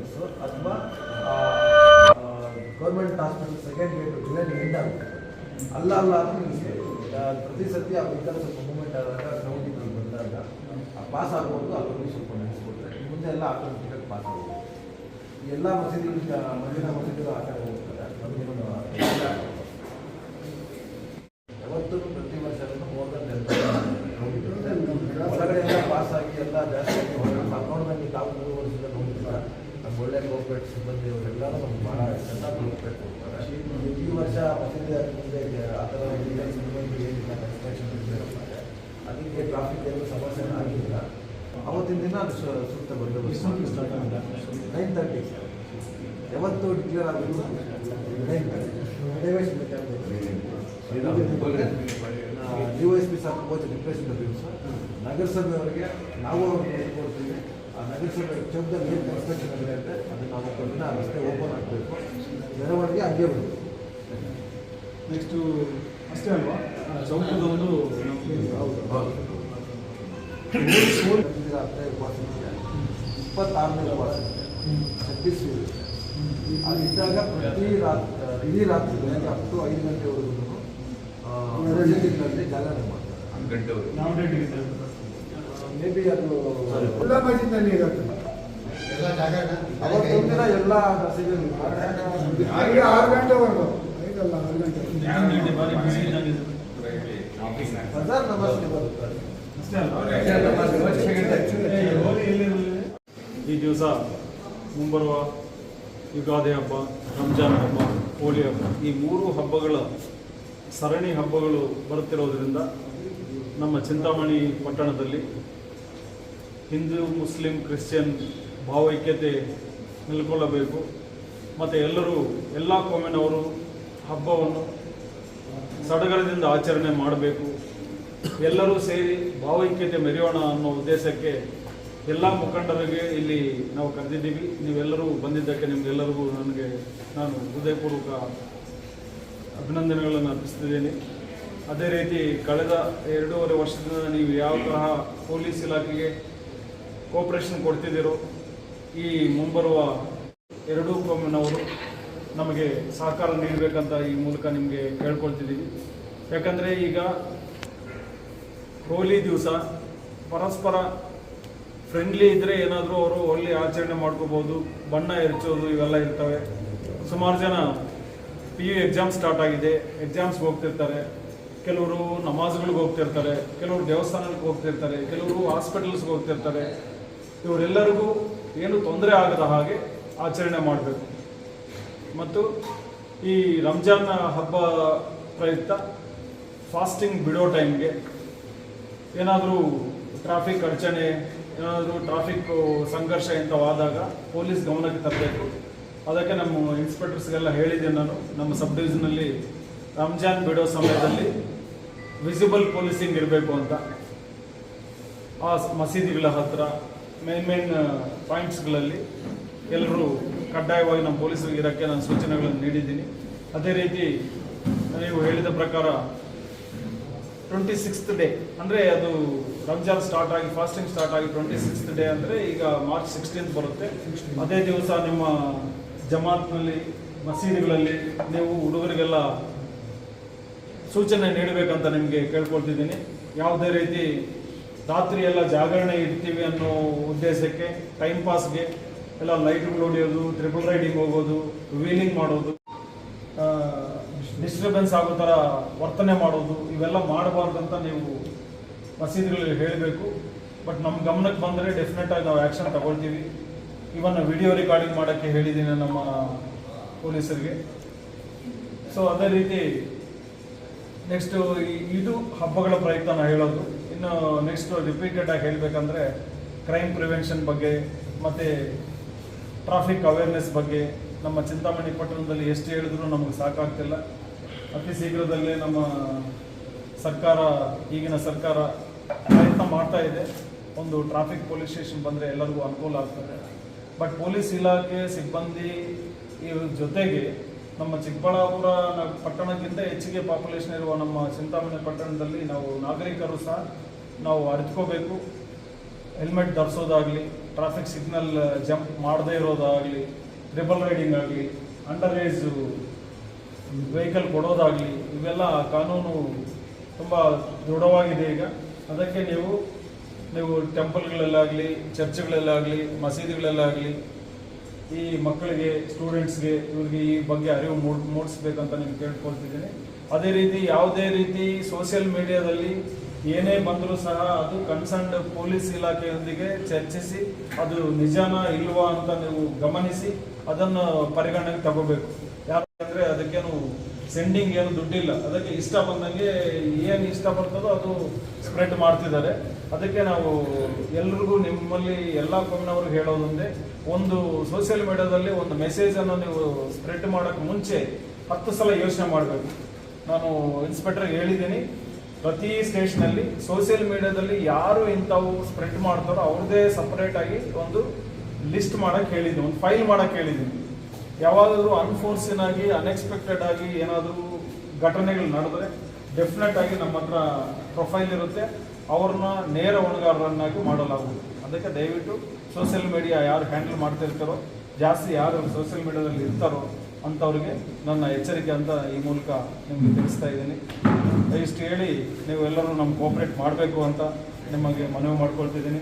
Hospitals ಅಥವಾ government hospital second gate July end ಆಗುತ್ತೆ. ಅಲ್ಲ ಅಂತ ನಿಲ್ಲಿಸ್ಬೇಕು. ಪ್ರತಿ ಸತಿ ಆ ವೆಹಿಕಲ್ ಸ್ವಲ್ಪ ಮೂವ್ಮೆಂಟ್ ಆದಾಗ ಗ್ರೌಂಡಿಗೆ ಬಂದಾಗ ಪಾಸ್ ಆಗ್ಬೋದು, ಅದನ್ನು ಸ್ವಲ್ಪ ನಿಲ್ಲಿಸ್ಕೊಡ್ತಾರೆ. ಮುಂದೆ ಎಲ್ಲ ಆಟೋಮೆಟಿಕಾಗಿ ಪಾಸ್ ಆಗ್ಬೋದು. ಎಲ್ಲ ಮಸೀದಿ ಮದಿನ ಮಸೀದಿಗಳು ಆ ಕಡೆ ಹೋಗ್ತಾರೆ. ಯಾವತ್ತೂ ಪ್ರತಿ ವರ್ಷ ಹೊರಗಡೆ ಎಲ್ಲ ಪಾಸ್ ಆಗಿ ಎಲ್ಲ ಜಾಸ್ತಿ ಅಕೌಂಟ್ನಲ್ಲಿ ತಾವು 3 ವರ್ಷದಿಂದ ನೋಡ್ತಾರೆ. ನಮ್ಮ ಒಳ್ಳೆ ಕೋಆಪರೇಟ್ ಸಿಬ್ಬಂದಿ ಅವರೆಲ್ಲರೂ ನಮ್ಗೆ ಭಾಳ ಚೆನ್ನಾಗಿ ಕೋಆಪರೇಟ್ ಕೊಡ್ತಾರೆ. ಈ ವರ್ಷ ಮಸೀದಿ ಮುಂದೆ ಆ ಥರ ಏನಿಲ್ಲ ಕನ್ಸ್ಟ್ರಕ್ಷನ್ ಇರಬೇಕಾದ್ರೆ ಅದಕ್ಕೆ ಟ್ರಾಫಿಕ್ ಏನು ಸಮಸ್ಯೆ ಆಗಿಲ್ಲ. ಅವತ್ತಿನ ದಿನ ಅದು ಸೂಕ್ತ ಬಂದೋಬಸ್ತ್ 9:30 ಯಾವತ್ತು ಡಿಕ್ಲೇರ್ ಆಗಬೇಕು 9:30 DYSP ಸರ್ ಕೋಚ್ ರಿಕ್ವೆಸ್ಟ್ ಬಂದಿದ್ದು ಸರ್. ನಗರಸಭೆಯವರಿಗೆ ನಾವು ಅವ್ರಿಗೆ ಕೊಡ್ತೀವಿ. ಆ ನಗರಸಭೆ ಚೌಕದಲ್ಲಿ ಏನು ಕನ್ಸ್ಟ್ರಕ್ಷನ್ ಆಗಿರುತ್ತೆ ಅದನ್ನು ನಾವು ದಿನ ರಸ್ತೆ ಓಪನ್ ಆಗಬೇಕು. ಮೆರವಣಿಗೆ ಹಂಗೆ ಬರಬೇಕು. ನೆಕ್ಸ್ಟು ಅಷ್ಟೇ ಅಲ್ವಾ, ಚೌಕದೊಂದು ಹೌದು 26ನೇ ಉಪವಾಸ 26 ಇರುತ್ತೆ. ಅದಿದ್ದಾಗ ಇಡೀ ರಾತ್ರಿ ಬೆಳಗ್ಗೆ 5 ಗಂಟೆವರೆಗೂ ಮಸೀದಿಗಳಲ್ಲಿ ಜಾಗರಣೆ ಮಾಡ್ತಾರೆ. ಮೇ ಬಿ ಅದು ಎಲ್ಲ ಮಸೀದಿನಲ್ಲಿ ಇರುತ್ತೆ. ಅವತ್ತೊಂದಿನ ಎಲ್ಲ ಮಸೀದಿಯಲ್ಲಿ 6 ಗಂಟೆವರೆಗೂ ಬಜಾರ್ ನಮಾಜ್ಗೆ ಬರುತ್ತಾರೆ. ಈ ದಿವಸ ಮುಂಬರುವ ಯುಗಾದಿ ಹಬ್ಬ, ರಂಜಾನ್ ಹಬ್ಬ, ಹೋಳಿ ಹಬ್ಬ, ಈ 3 ಹಬ್ಬಗಳ ಸರಣಿ ಹಬ್ಬಗಳು ಬರುತ್ತಿರೋದರಿಂದ ನಮ್ಮ ಚಿಂತಾಮಣಿ ಪಟ್ಟಣದಲ್ಲಿ ಹಿಂದೂ, ಮುಸ್ಲಿಂ, ಕ್ರಿಶ್ಚಿಯನ್ ಭಾವೈಕ್ಯತೆ ನೆಲೆಗೊಳ್ಳಬೇಕು. ಮತ್ತು ಎಲ್ಲ ಕೋಮಿನವರು ಹಬ್ಬವನ್ನು ಸಡಗರದಿಂದ ಆಚರಣೆ ಮಾಡಬೇಕು. ಎಲ್ಲರೂ ಸೇರಿ ಭಾವೈಕ್ಯತೆ ಮೆರೆಯೋಣ ಅನ್ನೋ ಉದ್ದೇಶಕ್ಕೆ ಎಲ್ಲ ಮುಖಂಡರಿಗೆ ಇಲ್ಲಿ ನಾವು ಕರೆದಿದ್ದೀವಿ. ನೀವೆಲ್ಲರೂ ಬಂದಿದ್ದಕ್ಕೆ ನಿಮಗೆಲ್ಲರಿಗೂ ನಾನು ಹೃದಯಪೂರ್ವಕ ಅಭಿನಂದನೆಗಳನ್ನು ಅರ್ಪಿಸ್ತಿದ್ದೀನಿ. ಅದೇ ರೀತಿ ಕಳೆದ 2.5 ವರ್ಷದಿಂದ ನೀವು ಯಾವ ತರಹ ಪೊಲೀಸ್ ಇಲಾಖೆಗೆ ಕೋಆಪರೇಷನ್ ಕೊಡ್ತಿದ್ದೀರೋ, ಈ ಮುಂಬರುವ 2 ಕೋಮಿನವರು ನಮಗೆ ಸಹಕಾರ ನೀಡಬೇಕಂತ ಈ ಮೂಲಕ ನಿಮಗೆ ಕೇಳ್ಕೊಳ್ತಿದ್ದೀವಿ. ಯಾಕಂದರೆ ಈಗ ಹೋಲಿ ದಿವಸ ಪರಸ್ಪರ ಫ್ರೆಂಡ್ಲಿ ಇದ್ದರೆ ಏನಾದರೂ ಅವರು ಹೋಲಿ ಆಚರಣೆ ಮಾಡ್ಕೋಬೋದು, ಬಣ್ಣ ಎರಚೋದು ಇವೆಲ್ಲ ಇರ್ತವೆ. ಸುಮಾರು ಜನ PU ಎಕ್ಸಾಮ್ ಸ್ಟಾರ್ಟ್ ಆಗಿದೆ, ಎಕ್ಸಾಮ್ಸ್ಗೆ ಹೋಗ್ತಿರ್ತಾರೆ. ಕೆಲವರು ನಮಾಜ್ಗಳಿಗೆ ಹೋಗ್ತಿರ್ತಾರೆ, ಕೆಲವರು ದೇವಸ್ಥಾನಕ್ಕೆ ಹೋಗ್ತಿರ್ತಾರೆ, ಕೆಲವರು ಹಾಸ್ಪಿಟಲ್ಸ್ಗೆ ಹೋಗ್ತಿರ್ತಾರೆ. ಇವರೆಲ್ಲರಿಗೂ ಏನು ತೊಂದರೆ ಆಗದ ಹಾಗೆ ಆಚರಣೆ ಮಾಡಬೇಕು. ಮತ್ತು ಈ ರಂಜಾನ್ ಹಬ್ಬ ಪ್ರಯುಕ್ತ ಫಾಸ್ಟಿಂಗ್ ಬಿಡೋ ಟೈಮ್ಗೆ ಏನಾದರೂ ಟ್ರಾಫಿಕ್ ಅಡಚಣೆ, ಏನಾದರೂ ಟ್ರಾಫಿಕ್ ಸಂಘರ್ಷ ಇಂಥವಾದಾಗ ಪೊಲೀಸ್ ಗಮನಕ್ಕೆ ತರಬೇಕು. ಅದಕ್ಕೆ ನಮ್ಮ ಇನ್ಸ್ಪೆಕ್ಟರ್ಸ್ಗೆಲ್ಲ ಹೇಳಿದ್ದೀನಿ ನಾನು, ನಮ್ಮ ಸಬ್ ಡಿವಿಷನಲ್ಲಿ ರಂಜಾನ್ ಬಿಡೋ ಸಮಯದಲ್ಲಿ ವಿಸಿಬಲ್ ಪೊಲೀಸಿಂಗ್ ಇರಬೇಕು ಅಂತ. ಆ ಮಸೀದಿಗಳ ಹತ್ತಿರ ಮೇನ್ ಪಾಯಿಂಟ್ಸ್ಗಳಲ್ಲಿ ಎಲ್ಲರೂ ಕಡ್ಡಾಯವಾಗಿ ನಮ್ಮ ಪೊಲೀಸರಿಗೆ ಇರೋಕ್ಕೆ ನಾನು ಸೂಚನೆಗಳನ್ನು ನೀಡಿದ್ದೀನಿ. ಅದೇ ರೀತಿ ನೀವು ಹೇಳಿದ ಪ್ರಕಾರ 26th ಡೇ ಅಂದರೆ ಅದು ರಂಜಾನ್ ಸ್ಟಾರ್ಟ್ ಆಗಿ ಫಾಸ್ಟಿಂಗ್ ಸ್ಟಾರ್ಟ್ ಆಗಿ 26th ಡೇ ಅಂದರೆ ಈಗ ಮಾರ್ಚ್ 16th ಬರುತ್ತೆ. ಅದೇ ದಿವಸ ನಿಮ್ಮ ಜಮಾತ್ನಲ್ಲಿ ಮಸೀದಿಗಳಲ್ಲಿ ನೀವು ಹುಡುಗರಿಗೆಲ್ಲ ಸೂಚನೆ ನೀಡಬೇಕಂತ ನಿಮಗೆ ಕೇಳ್ಕೊಳ್ತಿದ್ದೀನಿ. ಯಾವುದೇ ರೀತಿ ರಾತ್ರಿ ಎಲ್ಲ ಜಾಗರಣೆ ಇಡ್ತೀವಿ ಅನ್ನೋ ಉದ್ದೇಶಕ್ಕೆ ಟೈಮ್ ಪಾಸ್ಗೆ ಎಲ್ಲ ಲೈಟ್ಗಳು ಹೊಡೆಯೋದು, ಟ್ರಿಪಲ್ ರೈಡಿಂಗ್ ಹೋಗೋದು, ವೀಲಿಂಗ್ ಮಾಡೋದು, ಡಿಸ್ಟರ್ಬೆನ್ಸ್ ಆಗೋ ಥರ ವರ್ತನೆ ಮಾಡೋದು ಇವೆಲ್ಲ ಮಾಡಬಾರ್ದಂತ ನೀವು ಮಸೀದಿಗಳಲ್ಲಿ ಹೇಳಬೇಕು. ಬಟ್ ನಮ್ಮ ಗಮನಕ್ಕೆ ಬಂದರೆ ಡೆಫಿನೆಟಾಗಿ ನಾವು ಆ್ಯಕ್ಷನ್ ತಗೊಳ್ತೀವಿ. ಇವನ್ನ ವಿಡಿಯೋ ರೆಕಾರ್ಡಿಂಗ್ ಮಾಡೋಕ್ಕೆ ಹೇಳಿದ್ದೀನಿ ನಮ್ಮ ಪೊಲೀಸರಿಗೆ. ಸೊ ಅದೇ ರೀತಿ ನೆಕ್ಸ್ಟು ಇದು ಹಬ್ಬಗಳ ಪ್ರಯುಕ್ತ ನಾನು ಹೇಳೋದು. ಇನ್ನು ನೆಕ್ಸ್ಟ್ ರಿಪೀಟೆಡಾಗಿ ಹೇಳಬೇಕಂದ್ರೆ ಕ್ರೈಮ್ ಪ್ರಿವೆನ್ಷನ್ ಬಗ್ಗೆ ಮತ್ತು ಟ್ರಾಫಿಕ್ ಅವೇರ್ನೆಸ್ ಬಗ್ಗೆ ನಮ್ಮ ಚಿಂತಾಮಣಿ ಪಟ್ಟಣದಲ್ಲಿ ಎಷ್ಟು ಹೇಳಿದ್ರೂ ನಮಗೆ ಸಾಕಾಗ್ತಿಲ್ಲ. ಅತಿ ಶೀಘ್ರದಲ್ಲೇ ನಮ್ಮ ಈಗಿನ ಸರ್ಕಾರ ಪ್ರಯತ್ನ ಮಾಡ್ತಾ ಇದೆ. ಒಂದು ಟ್ರಾಫಿಕ್ ಪೊಲೀಸ್ ಸ್ಟೇಷನ್ ಬಂದರೆ ಎಲ್ಲರಿಗೂ ಅನುಕೂಲ ಆಗ್ತದೆ. ಬಟ್ ಪೊಲೀಸ್ ಇಲಾಖೆ ಸಿಬ್ಬಂದಿ ಜೊತೆಗೆ ನಮ್ಮ ಚಿಕ್ಕಬಳ್ಳಾಪುರ ಪಟ್ಟಣಕ್ಕಿಂತ ಹೆಚ್ಚಿಗೆ ಪಾಪ್ಯುಲೇಷನ್ ಇರುವ ನಮ್ಮ ಚಿಂತಾಮಣಿ ಪಟ್ಟಣದಲ್ಲಿ ನಾವು ನಾಗರಿಕರು ಸಹ ನಾವು ಅರಿತುಕೋಬೇಕು. ಹೆಲ್ಮೆಟ್ ಧರಿಸೋದಾಗಲಿ, ಟ್ರಾಫಿಕ್ ಸಿಗ್ನಲ್ ಜಂಪ್ ಮಾಡದೇ ಇರೋದಾಗಲಿ, ಟ್ರಿಬಲ್ ರೈಡಿಂಗ್ ಆಗಲಿ, ಅಂಡರ್ ಏಜ್ ವೆಹಿಕಲ್ ಕೊಡೋದಾಗಲಿ, ಇವೆಲ್ಲ ಕಾನೂನು ತುಂಬ ದೃಢವಾಗಿದೆ ಈಗ. ಅದಕ್ಕೆ ನೀವು ಟೆಂಪಲ್ಗಳಲ್ಲಾಗಲಿ, ಚರ್ಚ್ಗಳಲ್ಲಾಗಲಿ, ಮಸೀದಿಗಳಲ್ಲಾಗಲಿ ಈ ಮಕ್ಕಳಿಗೆ, ಸ್ಟೂಡೆಂಟ್ಸ್ಗೆ, ಇವ್ರಿಗೆ ಈ ಬಗ್ಗೆ ಅರಿವು ಮೂಡಿಸ್ಬೇಕಂತ ನಾನು ಕೇಳ್ಕೊಳ್ತಿದ್ದೀನಿ. ಅದೇ ರೀತಿ ಯಾವುದೇ ರೀತಿ ಸೋಷಿಯಲ್ ಮೀಡಿಯಾದಲ್ಲಿ ಏನೇ ಬಂದರೂ ಸಹ ಅದು ಕನ್ಸರ್ನ್ಡ್ ಪೊಲೀಸ್ ಇಲಾಖೆಯೊಂದಿಗೆ ಚರ್ಚಿಸಿ ಅದು ನಿಜಾನ ಇಲ್ವಾ ಅಂತ ನೀವು ಗಮನಿಸಿ ಅದನ್ನು ಪರಿಗಣನೆಗೆ ತಗೋಬೇಕು. ಯಾಕಂದರೆ ಅದಕ್ಕೇನು ಸೆಂಡಿಂಗ್ ಏನು ದುಡ್ಡಿಲ್ಲ, ಅದಕ್ಕೆ ಇಷ್ಟ ಬಂದಂಗೆ ಏನು ಇಷ್ಟ ಬರ್ತದೋ ಅದು ಸ್ಪ್ರೆಡ್ ಮಾಡ್ತಿದ್ದಾರೆ. ಅದಕ್ಕೆ ನಾವು ಎಲ್ರಿಗೂ, ನಿಮ್ಮಲ್ಲಿ ಎಲ್ಲ ಕೊಮ್ಮಿನವ್ರಿಗೆ ಹೇಳೋದೊಂದೇ, ಒಂದು ಸೋಷಿಯಲ್ ಮೀಡಿಯಾದಲ್ಲಿ ಒಂದು ಮೆಸೇಜನ್ನು ನೀವು ಸ್ಪ್ರೆಡ್ ಮಾಡೋಕ್ಕೆ ಮುಂಚೆ 10 ಸಲ ಯೋಚನೆ ಮಾಡಬೇಕು. ನಾನು ಇನ್ಸ್ಪೆಕ್ಟರ್ಗೆ ಹೇಳಿದ್ದೀನಿ, ಪ್ರತಿ ಸ್ಟೇಷನಲ್ಲಿ ಸೋಷಿಯಲ್ ಮೀಡಿಯಾದಲ್ಲಿ ಯಾರು ಇಂಥವು ಸ್ಪ್ರೆಡ್ ಮಾಡ್ತಾರೋ ಅವ್ರದ್ದೇ ಸಪ್ರೇಟಾಗಿ ಒಂದು ಲಿಸ್ಟ್ ಮಾಡೋಕ್ಕೆ ಹೇಳಿದ್ದೀನಿ, ಒಂದು ಫೈಲ್ ಮಾಡೋಕ್ಕೆ ಹೇಳಿದ್ದೀನಿ. ಯಾವಾಗಾದರೂ ಅನ್ಫೋರ್ಸಿನ್ ಆಗಿ, ಅನ್ಎಕ್ಸ್ಪೆಕ್ಟೆಡ್ ಆಗಿ ಏನಾದರೂ ಘಟನೆಗಳು ನಡೆದ್ರೆ ಡೆಫಿನೆಟ್ ಆಗಿ ನಮ್ಮ ಹತ್ರ ಪ್ರೊಫೈಲ್ ಇರುತ್ತೆ, ಅವ್ರನ್ನ ನೇರ ಹೊಣೆಗಾರರನ್ನಾಗಿ ಮಾಡಲಾಗುವುದು. ಅದಕ್ಕೆ ದಯವಿಟ್ಟು ಸೋಷಿಯಲ್ ಮೀಡಿಯಾ ಯಾರು ಹ್ಯಾಂಡಲ್ ಮಾಡ್ತಿರ್ತಾರೋ, ಜಾಸ್ತಿ ಯಾರು ಸೋಷಿಯಲ್ ಮೀಡಿಯಾದಲ್ಲಿ ಇರ್ತಾರೋ ಅಂಥವ್ರಿಗೆ ನನ್ನ ಎಚ್ಚರಿಕೆ ಅಂತ ಈ ಮೂಲಕ ನಿಮಗೆ ತಿಳಿಸ್ತಾ ಇದ್ದೀನಿ. ಇಷ್ಟು ಹೇಳಿ ನೀವೆಲ್ಲರೂ ನಮ್ಗೆ ಕೋಆಪ್ರೇಟ್ ಮಾಡಬೇಕು ಅಂತ ನಿಮಗೆ ಮನವಿ ಮಾಡ್ಕೊಳ್ತಿದ್ದೀನಿ.